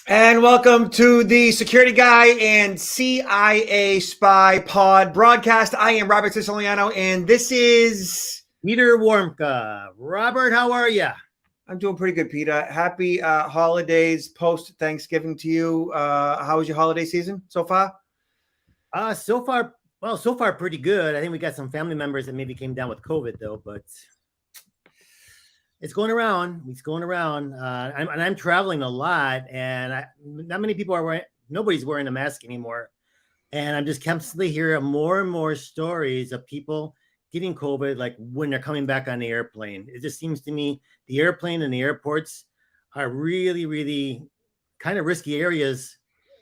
And welcome to the Security Guy and CIA Spy Pod broadcast. I am Robert Siciliano, and this is Peter Warmka. Robert, how are you? I'm doing pretty good, Peter. Happy holidays post Thanksgiving to you. How was your holiday season so far? So far pretty good. I think we got some family members that maybe came down with COVID though, but it's going around. I'm traveling a lot, and not many people are wearing. Nobody's wearing a mask anymore, and I'm just constantly hearing more and more stories of people getting COVID, like when they're coming back on the airplane. It just seems to me the airplane and the airports are really, really kind of risky areas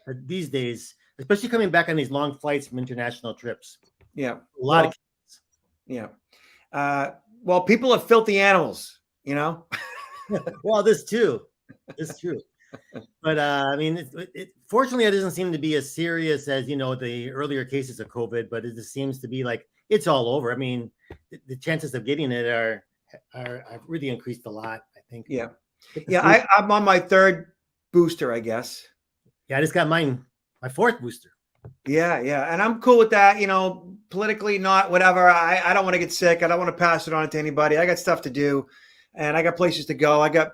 these days, especially coming back on these long flights from international trips. Yeah, A lot of kids. Yeah. Well, people are filthy animals, you know. Well, this too. It's true. But I mean, fortunately, it doesn't seem to be as serious as the earlier cases of COVID. But it just seems to be like it's all over. I mean, the chances of getting it are really increased a lot, I think. Yeah. I'm on my third booster, I guess. Yeah, I just got my fourth booster. Yeah, and I'm cool with that. Politically, not whatever. I don't want to get sick. I don't want to pass it on to anybody. I got stuff to do, and I got places to go. I got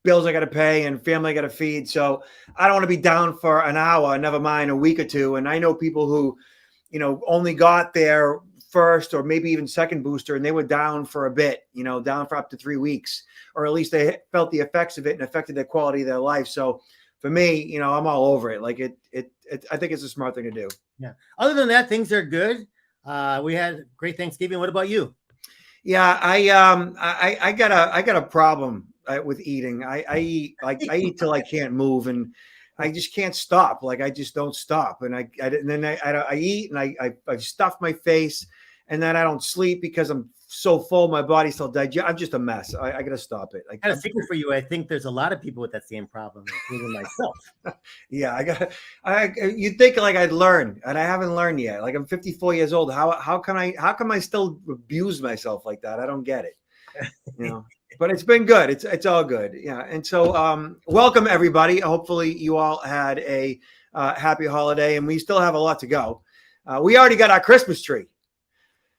bills I got to pay and family I got to feed. So I don't want to be down for an hour, never mind a week or two. And I know people who, only got their first or maybe even second booster, and they were down for a bit, down for up to 3 weeks, or at least they felt the effects of it and affected their quality of their life. So for me, I'm all over it. Like I think it's a smart thing to do. Yeah. Other than that, things are good. We had a great Thanksgiving. What about you? Yeah, I got a problem with eating. I eat till I can't move, and I just can't stop. Like I just don't stop, and I eat and I stuff my face, and then I don't sleep because I'm so full. My body's still digest. I'm just a mess. I got to stop it. I got a secret for you. I think there's a lot of people with that same problem, including myself. Yeah, you'd think like I'd learn, and I haven't learned yet. Like I'm 54 years old. How come I still abuse myself like that? I don't get it. But it's been good. It's all good. Yeah. And so welcome everybody. Hopefully you all had a happy holiday, and we still have a lot to go. We already got our Christmas tree.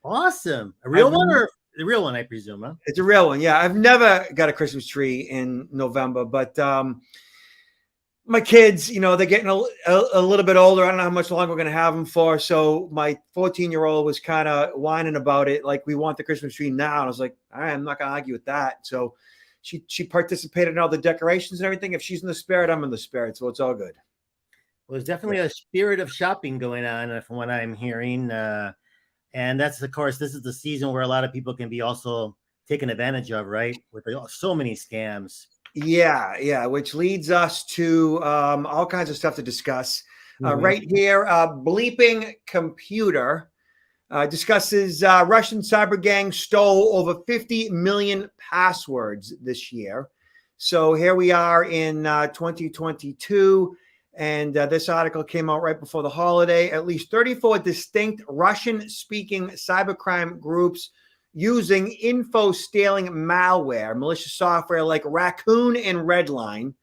Awesome. A real one or the real one, I presume, huh? It's a real one. Yeah. I've never got a Christmas tree in November, but my kids, they're getting a little bit older. I don't know how much longer we're going to have them for. So my 14-year-old was kind of whining about it. Like, we want the Christmas tree now. And I was like, all right, I'm not going to argue with that. So she participated in all the decorations and everything. If she's in the spirit, I'm in the spirit. So it's all good. Well, there's definitely a spirit of shopping going on from what I'm hearing. And that's, of course, this is the season where a lot of people can be also taken advantage of, right? With so many scams. Yeah, which leads us to all kinds of stuff to discuss. Right here, Bleeping Computer discusses Russian cyber gang stole over 50 million passwords this year. So here we are in 2022, and this article came out right before the holiday. At least 34 distinct Russian-speaking cybercrime groups using info-stealing malware, malicious software like Raccoon and Redline,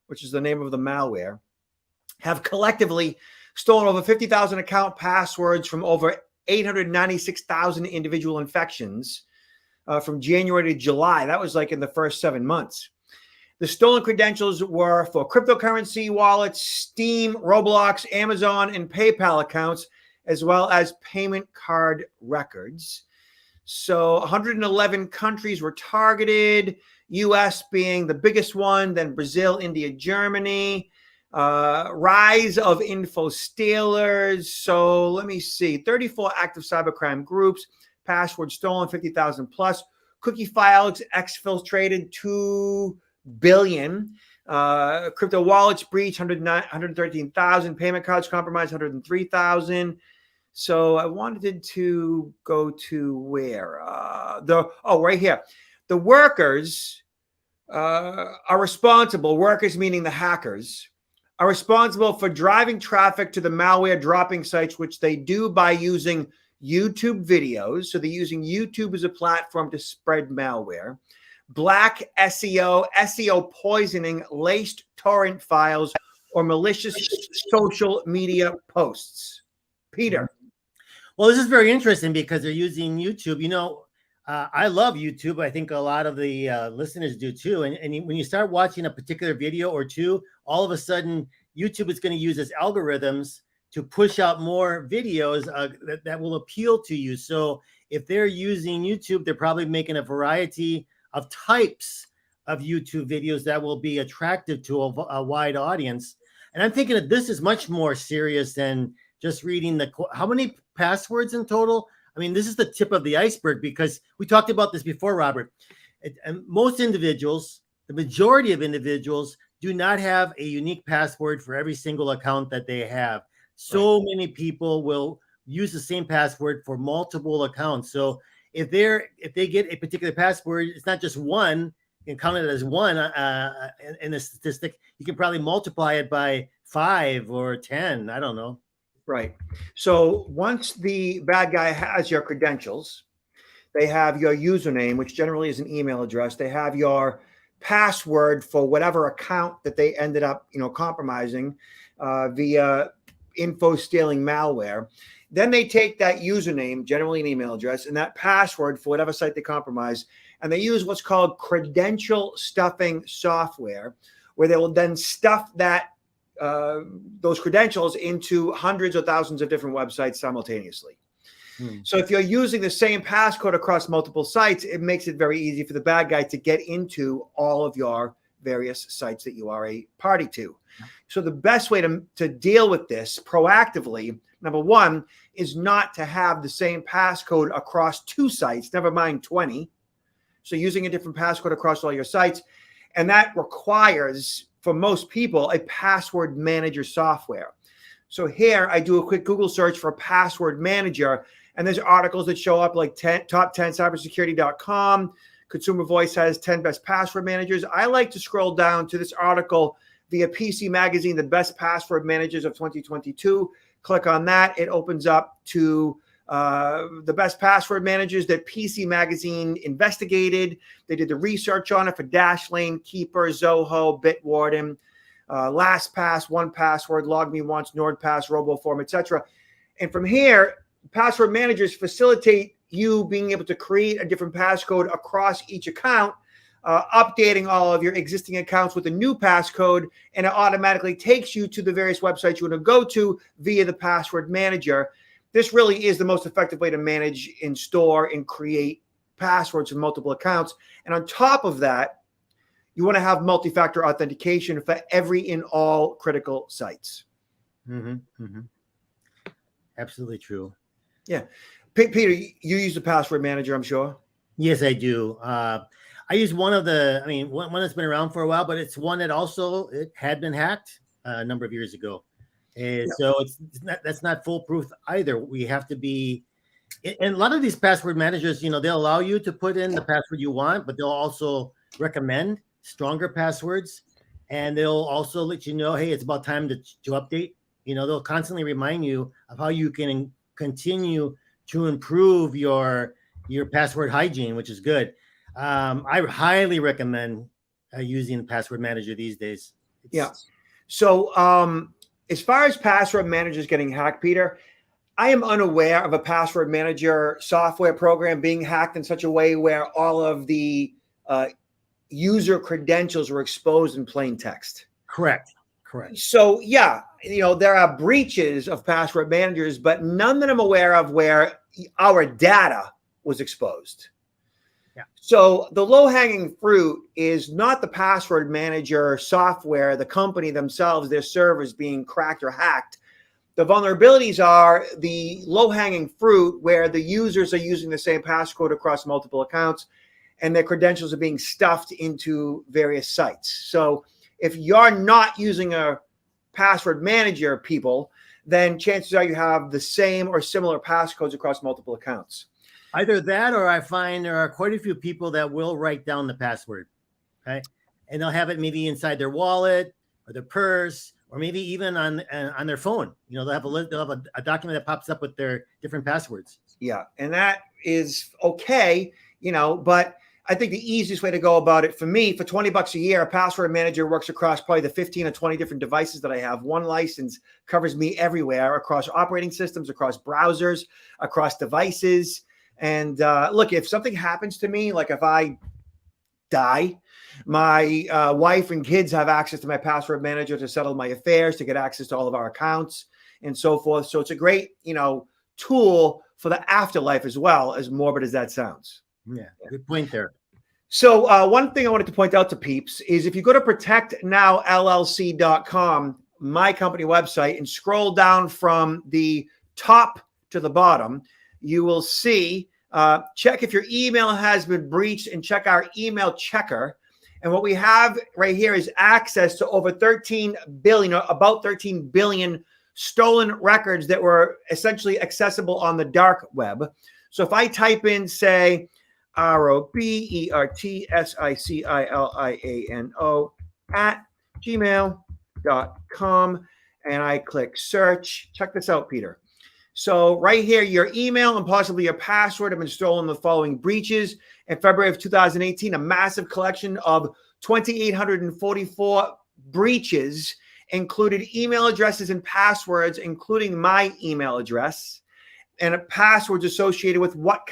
which is the name of the malware, have collectively stolen over 50,000 account passwords from over 896,000 individual infections from January to July. That was like in the first 7 months. The stolen credentials were for cryptocurrency wallets, Steam, Roblox, Amazon, and PayPal accounts, as well as payment card records. So 111 countries were targeted, U.S. being the biggest one, then Brazil, India, Germany. Rise of info stealers. So let me see. 34 active cybercrime groups, passwords stolen, 50,000 plus. Cookie files exfiltrated, 2 billion. Crypto wallets breached, 113,000. Payment cards compromised, 103,000. So I wanted to go to where? Right here. The workers are responsible, workers meaning the hackers, are responsible for driving traffic to the malware dropping sites, which they do by using YouTube videos. So they're using YouTube as a platform to spread malware. Black SEO, SEO poisoning, laced torrent files, or malicious social media posts? Peter. Well, this is very interesting because they're using YouTube. I love YouTube. I think a lot of the listeners do too. And when you start watching a particular video or two, all of a sudden YouTube is going to use its algorithms to push out more videos that will appeal to you. So if they're using YouTube, they're probably making a variety of types of YouTube videos that will be attractive to a wide audience. And I'm thinking that this is much more serious than just reading how many passwords in total? I mean, this is the tip of the iceberg, because we talked about this before, Robert. And most individuals, the majority of individuals, do not have a unique password for every single account that they have. So many people will use the same password for multiple accounts. So if they get a particular password, it's not just one. You can count it as one in a statistic. You can probably multiply it by 5 or 10. I don't know. Right. So once the bad guy has your credentials, they have your username, which generally is an email address. They have your password for whatever account that they ended up, compromising via info stealing malware. Then they take that username, generally an email address, and that password for whatever site they compromise, and they use what's called credential stuffing software, where they will then stuff those credentials into hundreds or thousands of different websites simultaneously. So if you're using the same passcode across multiple sites, it makes it very easy for the bad guy to get into all of your various sites that you are a party to. So the best way to deal with this proactively, number one, is not to have the same passcode across 2 sites, never mind 20. So using a different passcode across all your sites. And that requires, for most people, a password manager software. So here I do a quick Google search for password manager, and there's articles that show up like top 10 cybersecurity.com. Consumer Voice has 10 best password managers. I like to scroll down to this article via PC Magazine, the best password managers of 2022. Click on that. It opens up to the best password managers that PC Magazine investigated. They did the research on it for Dashlane, Keeper, Zoho, Bitwarden, LastPass, 1Password, LogMeOnce, NordPass, RoboForm, etc. And from here, password managers facilitate you being able to create a different passcode across each account, updating all of your existing accounts with a new passcode, and it automatically takes you to the various websites you want to go to via the password manager. This really is the most effective way to manage and store and create passwords for multiple accounts. And on top of that, you want to have multi-factor authentication for every and all critical sites. Absolutely true. Yeah. Peter, you use the password manager, I'm sure. Yes, I do. I use one that's been around for a while, but it's one that it had been hacked a number of years ago. So that's not foolproof either. We have to be, and a lot of these password managers, they'll allow you to put in the password you want, but they'll also recommend stronger passwords, and they'll also let you know, hey, it's about time to update. They'll constantly remind you of how you can continue to improve your password hygiene, which is good. I highly recommend using password manager these days. So as far as password managers getting hacked, Peter, I am unaware of a password manager software program being hacked in such a way where all of the user credentials were exposed in plain text. Correct. So, there are breaches of password managers, but none that I'm aware of where our data was exposed. Yeah. So the low-hanging fruit is not the password manager software, the company themselves, their servers being cracked or hacked. The vulnerabilities are the low-hanging fruit where the users are using the same passcode across multiple accounts and their credentials are being stuffed into various sites. So if you're not using a password manager, people, then chances are you have the same or similar passcodes across multiple accounts. Either that, or I find there are quite a few people that will write down the password, okay? And they'll have it maybe inside their wallet or their purse, or maybe even on their phone. They'll have a document that pops up with their different passwords. Yeah, and that is okay, but I think the easiest way to go about it for me, for $20 a year, a password manager works across probably the 15 or 20 different devices that I have. One license covers me everywhere, across operating systems, across browsers, across devices. And look, if something happens to me, like if I die, my wife and kids have access to my password manager to settle my affairs, to get access to all of our accounts and so forth. So it's a great, tool for the afterlife as well, as morbid as that sounds. Yeah, good point there. So one thing I wanted to point out to peeps is if you go to protectnowllc.com, my company website, and scroll down from the top to the bottom, you will see, check if your email has been breached and check our email checker. And what we have right here is access to over 13 billion, or about 13 billion stolen records that were essentially accessible on the dark web. So if I type in, say, ROBERTSICILIANO @gmail.com, and I click search. Check this out, Peter. So right here, your email and possibly your password have been stolen in the following breaches. In February of 2018, a massive collection of 2,844 breaches included email addresses and passwords, including my email address, and passwords associated with what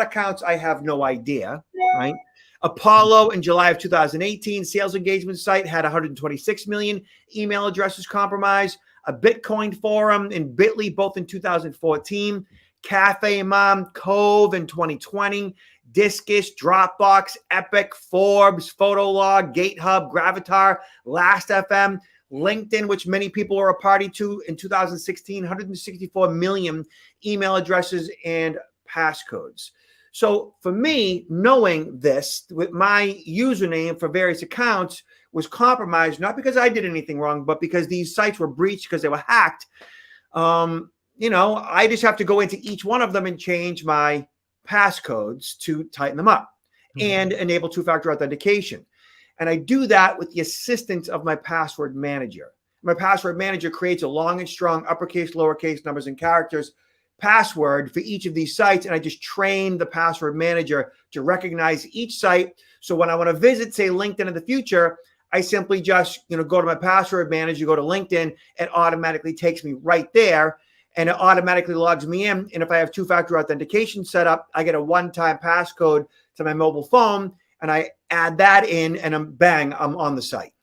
accounts, I have no idea, right? Apollo in July of 2018, sales engagement site had 126 million email addresses compromised. A Bitcoin forum in Bitly, both in 2014. Cafe Mom, Cove in 2020. Discus, Dropbox, Epic, Forbes, Photolog, GateHub, Gravatar, Last.fm, LinkedIn, which many people were a party to in 2016, 164 million email addresses and passcodes. So for me, knowing this with my username for various accounts was compromised, not because I did anything wrong, but because these sites were breached because they were hacked. I just have to go into each one of them and change my passcodes to tighten them up and enable two-factor authentication. And I do that with the assistance of my password manager. My password manager creates a long and strong uppercase, lowercase, numbers, and characters password for each of these sites. And I just train the password manager to recognize each site. So when I want to visit, say, LinkedIn in the future, I simply just, go to my password manager, go to LinkedIn, it automatically takes me right there, and it automatically logs me in. And if I have two-factor authentication set up, I get a one-time passcode to my mobile phone, and I add that in, and I'm on the site.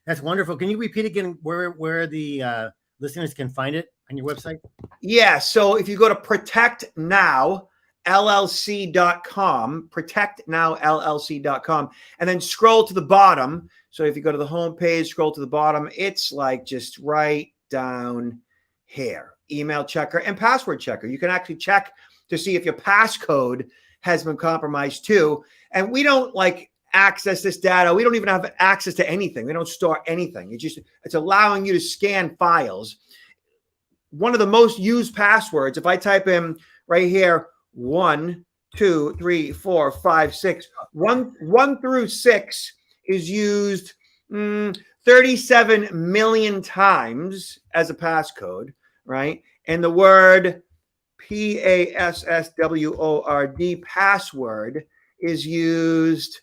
That's wonderful. Can you repeat again where the listeners can find it on your website? Yeah. So if you go to protectnowllc.com, protectnowllc.com, and then scroll to the bottom. So if you go to the home page, scroll to the bottom, it's like just right down here. Email checker and password checker. You can actually check to see if your passcode has been compromised too. And we don't access this data. We don't even have access to anything. We don't store anything. It's allowing you to scan files. One of the most used passwords, if I type in right here, 1, 2, 3, 4, 5, 6, 1 through 6 is used 37 million times as a passcode, right? And the word PASSWORD, password, is used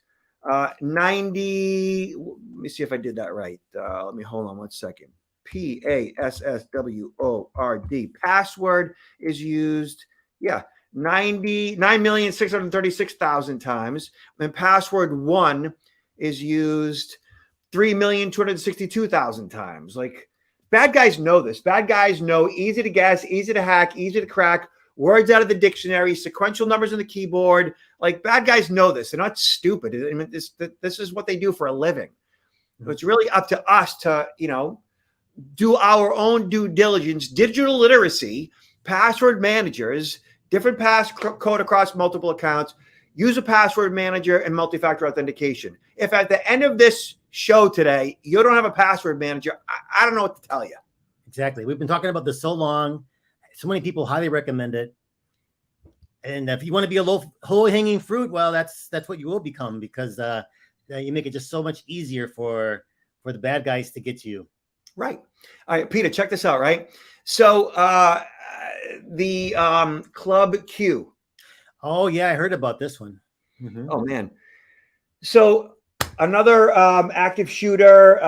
90. Let me see if I did that right. Let me hold on one second. PASSWORD, password, is used 99,636,000 times, and password 1 is used 3,262,000 times. Bad guys know this. Bad guys know easy to guess, easy to hack, easy to crack, words out of the dictionary, sequential numbers on the keyboard. Bad guys know this. They're not stupid. I mean, this is what they do for a living. So it's really up to us to, do our own due diligence, digital literacy, password managers, different passcode across multiple accounts, use a password manager, and multi-factor authentication. If at the end of this show today, you don't have a password manager, I don't know what to tell you. Exactly. We've been talking about this so long. So many people highly recommend it. And if you want to be a low-hanging fruit, well, that's what you will become, because you make it just so much easier for the bad guys to get to you. Right. All right, Peter, check this out, right? So the Club Q. Oh, yeah, I heard about this one. Oh, man. So another active shooter,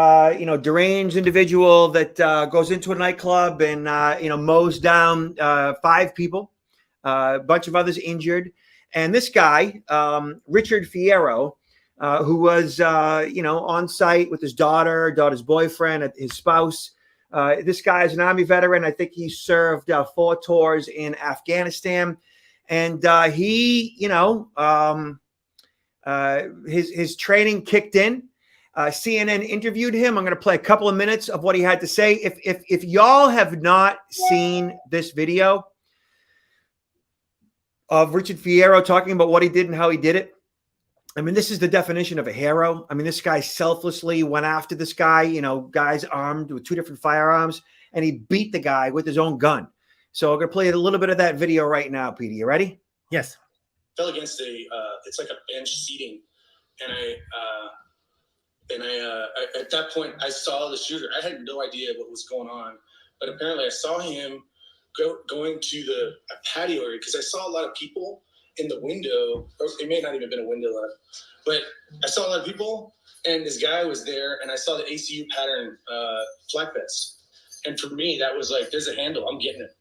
deranged individual that goes into a nightclub and mows down 5 people, a bunch of others injured, and this guy, Richard Fierro, who was on site with his daughter's boyfriend, his spouse. This guy is an Army veteran. I think he served 4 tours in Afghanistan, and he, his training kicked in. CNN interviewed him. I'm going to play a couple of minutes of what he had to say. If y'all have not seen this video of Richard Fierro talking about what he did and how he did it, I mean, this is the definition of a hero. I mean, this guy selflessly went after this guy, guys armed with 2 different firearms, and he beat the guy with his own gun. So I'm going to play a little bit of that video right now, Peter. You ready? Yes. Fell against it's like a bench seating, and I at that point I saw the shooter. I had no idea what was going on, but apparently I saw him going to the patio area because I saw a lot of people in the window. Or it may not even been a window left, but I saw a lot of people, and this guy was there, and I saw the ACU pattern flak vest, and for me that was like, there's a handle, I'm getting it.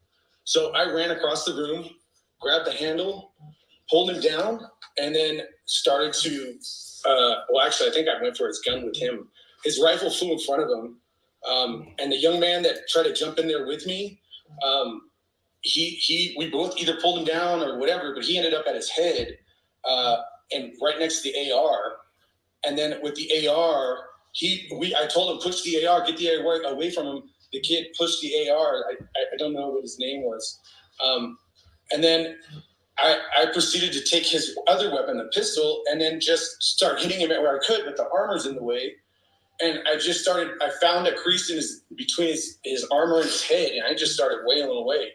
So I ran across the room, grabbed the handle, pulled him down, and then started to, actually, I think I went for his gun with him. His rifle flew in front of him. And the young man that tried to jump in there with me, we both either pulled him down or whatever, but he ended up at his head and right next to the AR. And then with the AR, I told him, push the AR, get the AR away from him. The kid pushed the AR. I don't know what his name was. And then I proceeded to take his other weapon, the pistol, and then just start hitting him where I could, but the armor's in the way. And I found a crease between his armor and his head, and I just started wailing away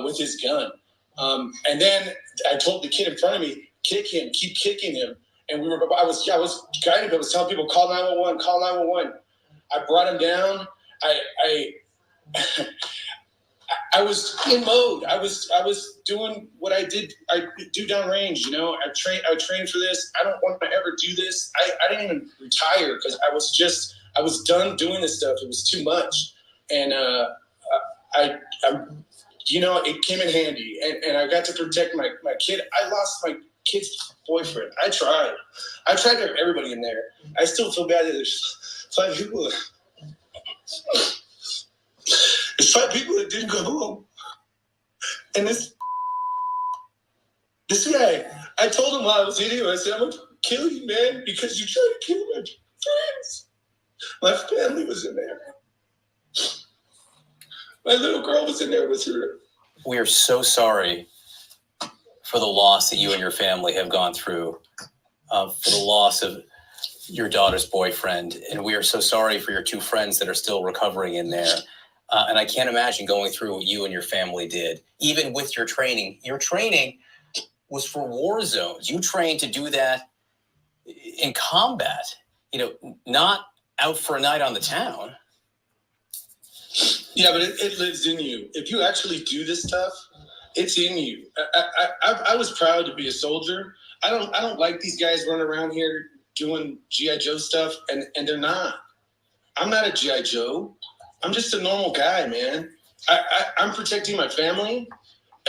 with his gun. And then I told the kid in front of me, kick him, keep kicking him. And I was guiding, I was telling people, call 911, call 911. I brought him down. I was in mode. I was doing what I did. I do downrange, I trained for this. I don't want to ever do this. I didn't even retire because I was done doing this stuff. It was too much. And it came in handy, and I got to protect my kid. I lost my kid's boyfriend. I tried to everybody in there. I still feel bad that there's 5 people. There's 5 people that didn't go home. And this guy, I told him while I was hitting him, I said, I'm going to kill you, man, because you tried to kill my friends. My family was in there. My little girl was in there with her. We are so sorry for the loss that you and your family have gone through, for the loss of your daughter's boyfriend. And we are so sorry for your 2 friends that are still recovering in there. And I can't imagine going through what you and your family did, even with your training. Your training was for war zones. You trained to do that in combat, not out for a night on the town. Yeah, but it lives in you. If you actually do this stuff, it's in you. I was proud to be a soldier. I don't like these guys running around here doing G.I. Joe stuff, and they're not. I'm not a G.I. Joe. I'm just a normal guy, man. I'm protecting my family,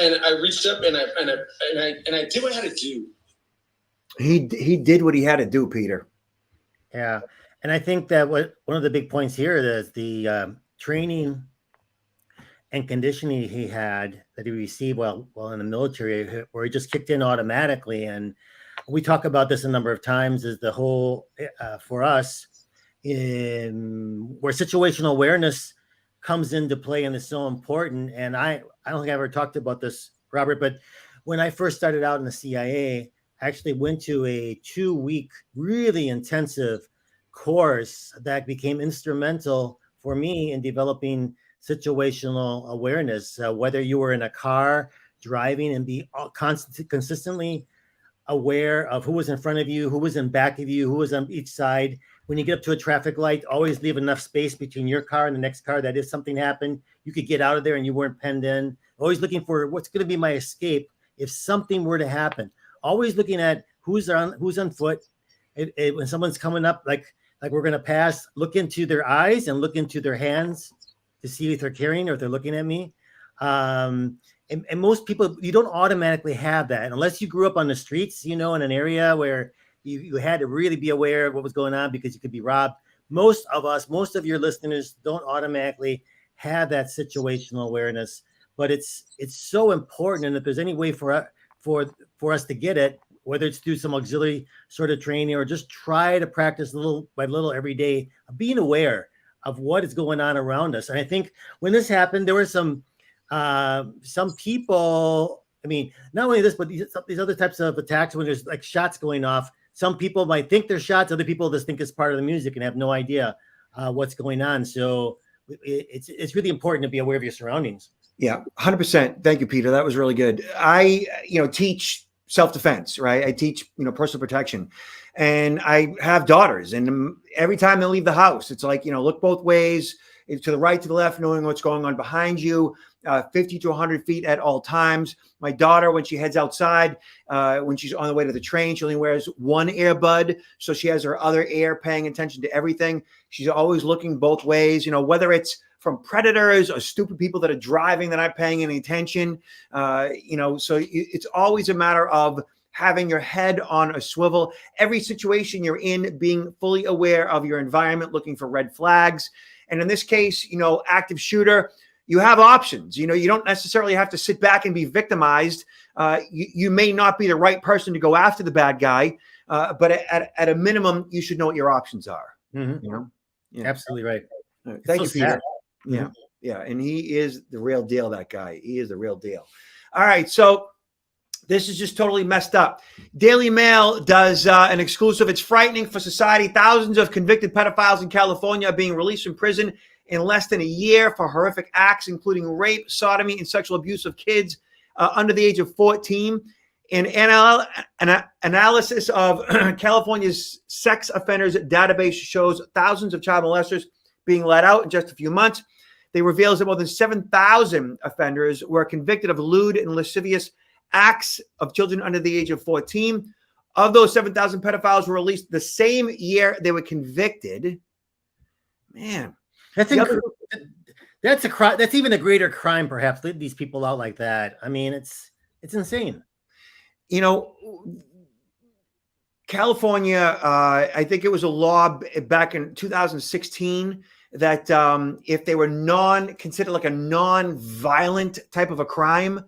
and I reached up and I did what I had to do. He did what he had to do, Peter. Yeah, and I think that one of the big points here is the training and conditioning he had that he received while in the military, where he just kicked in automatically. And we talk about this a number of times, is the whole for us. Where situational awareness comes into play and is so important. And I don't think I ever talked about this, Robert, but when I first started out in the CIA, I actually went to a 2-week, really intensive course that became instrumental for me in developing situational awareness, whether you were in a car driving and be consistently aware of who was in front of you, who was in back of you, who was on each side. When you get up to a traffic light, always leave enough space between your car and the next car that if something happened, you could get out of there and you weren't penned in. Always looking for what's going to be my escape if something were to happen. Always looking at who's on foot, when someone's coming up, like we're going to pass, look into their eyes and look into their hands to see if they're carrying or if they're looking at me. And most people, you don't automatically have that unless you grew up on the streets, in an area where you had to really be aware of what was going on because you could be robbed. Most of your listeners don't automatically have that situational awareness, but it's so important. And if there's any way for us to get it, whether it's through some auxiliary sort of training or just try to practice little by little every day, being aware of what is going on around us. And I think when this happened, there were some people, I mean, not only this, but these other types of attacks when there's like shots going off. Some people might think they're shots. Other people just think it's part of the music and have no idea what's going on. So it's really important to be aware of your surroundings. Yeah, 100%. Thank you, Peter. That was really good. I, teach self-defense, right? I teach, personal protection, and I have daughters, and every time they leave the house, it's like, look both ways, to the right, to the left, knowing what's going on behind you, 50 to 100 feet at all times. My daughter, when she heads outside, when she's on the way to the train, she only wears one earbud. So she has her other ear paying attention to everything. She's always looking both ways, whether it's from predators or stupid people that are driving that aren't paying any attention. So it's always a matter of having your head on a swivel. Every situation you're in, being fully aware of your environment, looking for red flags. And in this case, active shooter, you have options. You don't necessarily have to sit back and be victimized. You may not be the right person to go after the bad guy, but at a minimum, you should know what your options are. Mm-hmm. Yeah. Absolutely right. Thank you, Peter. Yeah. Yeah. And he is the real deal, that guy. He is the real deal. All right. So this is just totally messed up. Daily Mail does an exclusive. It's frightening for society. Thousands of convicted pedophiles in California are being released from prison in less than a year for horrific acts, including rape, sodomy, and sexual abuse of kids under the age of 14. An analysis of California's sex offenders database shows thousands of child molesters being let out in just a few months. They reveals that more than 7,000 offenders were convicted of lewd and lascivious acts of children under the age of 14. Of those 7,000 pedophiles were released the same year they were convicted. Man, that's a crime. That's even a greater crime, perhaps. Leave these people out like that. I mean, it's insane. California, I think it was a law back in 2016 that if they were considered like a non-violent type of a crime,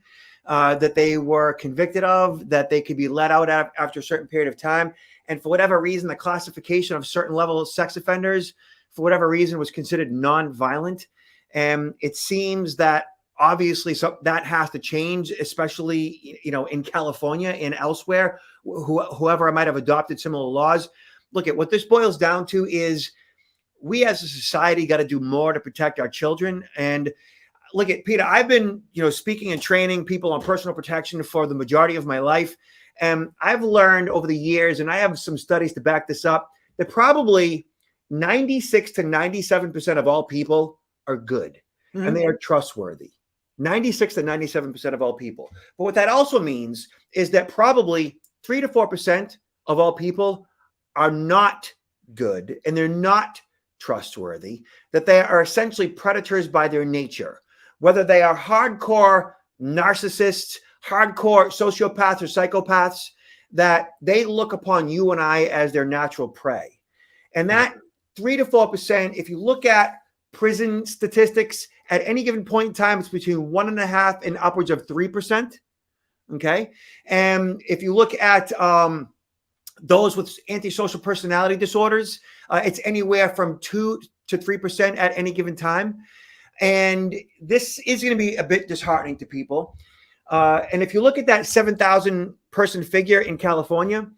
that they were convicted of, that they could be let out after a certain period of time. And for whatever reason, the classification of certain level of sex offenders, for whatever reason, was considered non-violent. And it seems that obviously that has to change, especially, in California and elsewhere, whoever might have adopted similar laws. Look, at what this boils down to is we as a society got to do more to protect our children. And look at Peter, I've been, speaking and training people on personal protection for the majority of my life. And I've learned over the years, and I have some studies to back this up, that probably 96 to 97% of all people are good, and they are trustworthy. 96 to 97% of all people. But what that also means is that probably 3 to 4% of all people are not good, and they're not trustworthy, that they are essentially predators by their nature. Whether they are hardcore narcissists, hardcore sociopaths or psychopaths, that they look upon you and I as their natural prey. And that 3 to 4%, if you look at prison statistics, at any given point in time, it's between 1.5% and upwards of 3%. Okay. And if you look at those with antisocial personality disorders, it's anywhere from 2 to 3% at any given time. And this is going to be a bit disheartening to people. And if you look at that 7,000 person figure in California,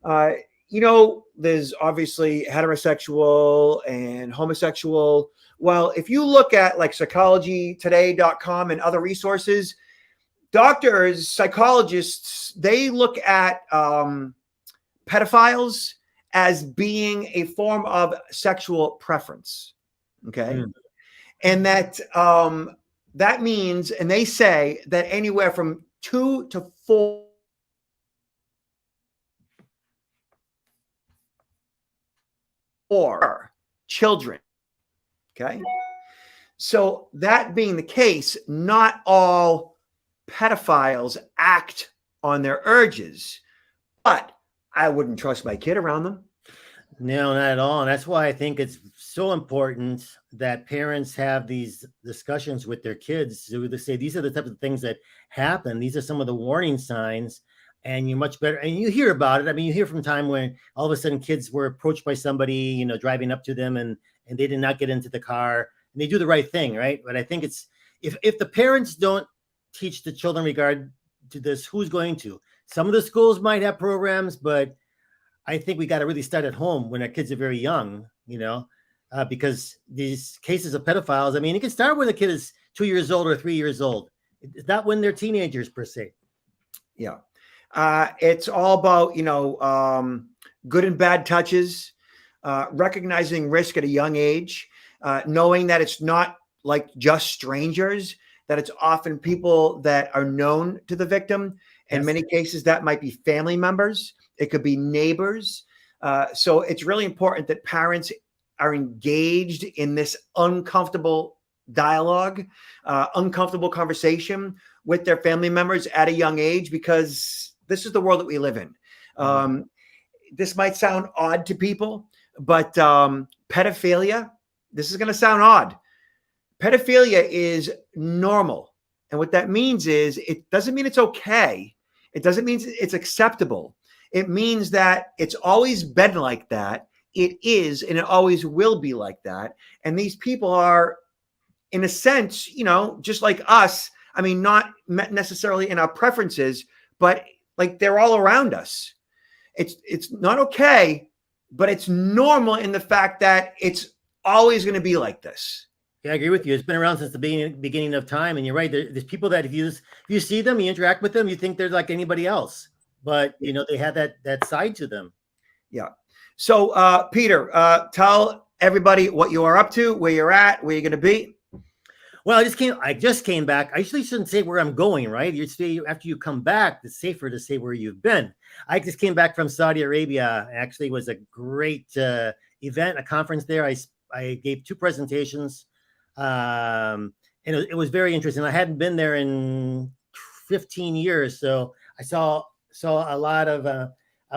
there's obviously heterosexual and homosexual. Well, if you look at like psychologytoday.com and other resources, doctors, psychologists, they look at pedophiles as being a form of sexual preference. Okay. And that that means, and they say that anywhere from 2 to 4 or children. Okay. So that being the case, not all pedophiles act on their urges, but I wouldn't trust my kid around them. No, not at all. And that's why I think it's so important that parents have these discussions with their kids to say, these are the types of things that happen. These are some of the warning signs. And you're much better. And you hear about it. I mean, you hear from time when all of a sudden kids were approached by somebody, driving up to them and they did not get into the car and they do the right thing. Right. But I think it's if the parents don't teach the children regard to this, who's going to? Some of the schools might have programs, but I think we got to really start at home when our kids are very young, because these cases of pedophiles, I mean, it can start when a kid is 2 years old or 3 years old. It's not when they're teenagers per se. Yeah. It's all about, good and bad touches, recognizing risk at a young age, knowing that it's not like just strangers, that it's often people that are known to the victim. In many cases, that might be family members. It could be neighbors. So it's really important that parents are engaged in this uncomfortable dialogue, uncomfortable conversation with their family members at a young age, because this is the world that we live in. This might sound odd to people, but pedophilia, this is going to sound odd. Pedophilia is normal. And what that means is it doesn't mean it's okay. It doesn't mean it's acceptable. It means that it's always been like that. It is, and it always will be like that. And these people are, in a sense, just like us. I mean, not necessarily in our preferences, but like they're all around us. It's not okay, but it's normal in the fact that it's always going to be like this. Yeah, I agree with you. It's been around since the beginning of time. And you're right. There's people that if you see them, you interact with them, you think they're like anybody else. But, they have that side to them. Yeah. So, Peter, tell everybody what you are up to, where you're at, where you're going to be. Well, I just came back. I usually shouldn't say where I'm going, right? You say after you come back, it's safer to say where you've been. I just came back from Saudi Arabia. Actually, it was a great event, a conference there. I gave 2 presentations. And it was very interesting. I hadn't been there in 15 years, so I saw a lot of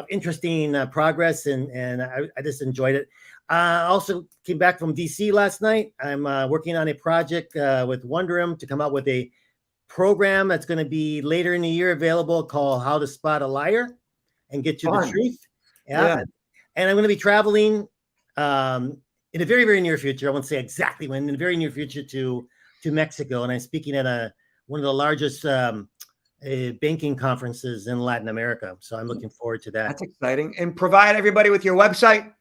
interesting progress, and I just enjoyed it. I also came back from DC last night. I'm working on a project with Wonderum to come out with a program that's going to be later in the year available called How to Spot a Liar and Get to the Truth. Yeah. And I'm going to be traveling in a very, very near future. I won't say exactly when, in the very near future to Mexico. And I'm speaking at one of the largest banking conferences in Latin America. So I'm looking forward to that. That's exciting. And provide everybody with your website.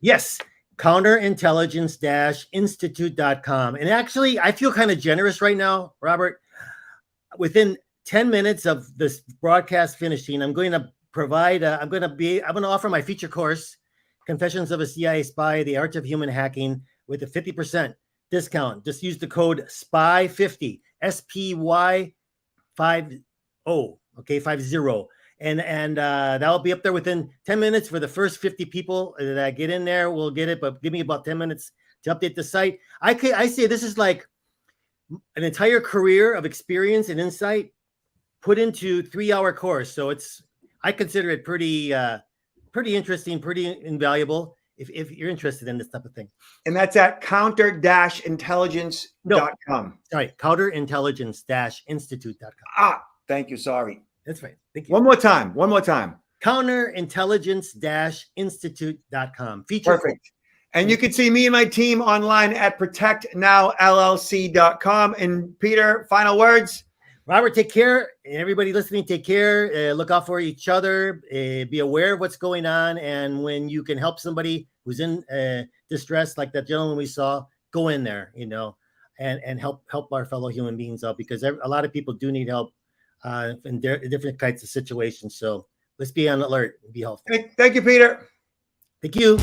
Yes. Counterintelligence-institute.com. And actually, I feel kind of generous right now, Robert. Within 10 minutes of this broadcast finishing, I'm going to offer my feature course, Confessions of a CIA Spy, The Art of Human Hacking, with a 50% discount. Just use the code SPY50, SPY50, okay, 50. And that'll be up there within 10 minutes for the first 50 people that get in there. We'll get it, but give me about 10 minutes to update the site. I say this is like an entire career of experience and insight put into 3-hour course. So I consider it pretty interesting, pretty invaluable if you're interested in this type of thing. And that's at counter-intelligence.com. Sorry, counterintelligence-institute.com. Thank you. Sorry. That's right. Thank you. One more time. Counterintelligence-institute.com. Perfect. And you can see me and my team online at protectnowllc.com. And Peter, final words. Robert, take care. Everybody listening, take care. Look out for each other. Be aware of what's going on. And when you can help somebody who's in distress, like that gentleman we saw, go in there, and help our fellow human beings out, because a lot of people do need help in different kinds of situations. So let's be on alert and be helpful. Thank you, Peter. Thank you.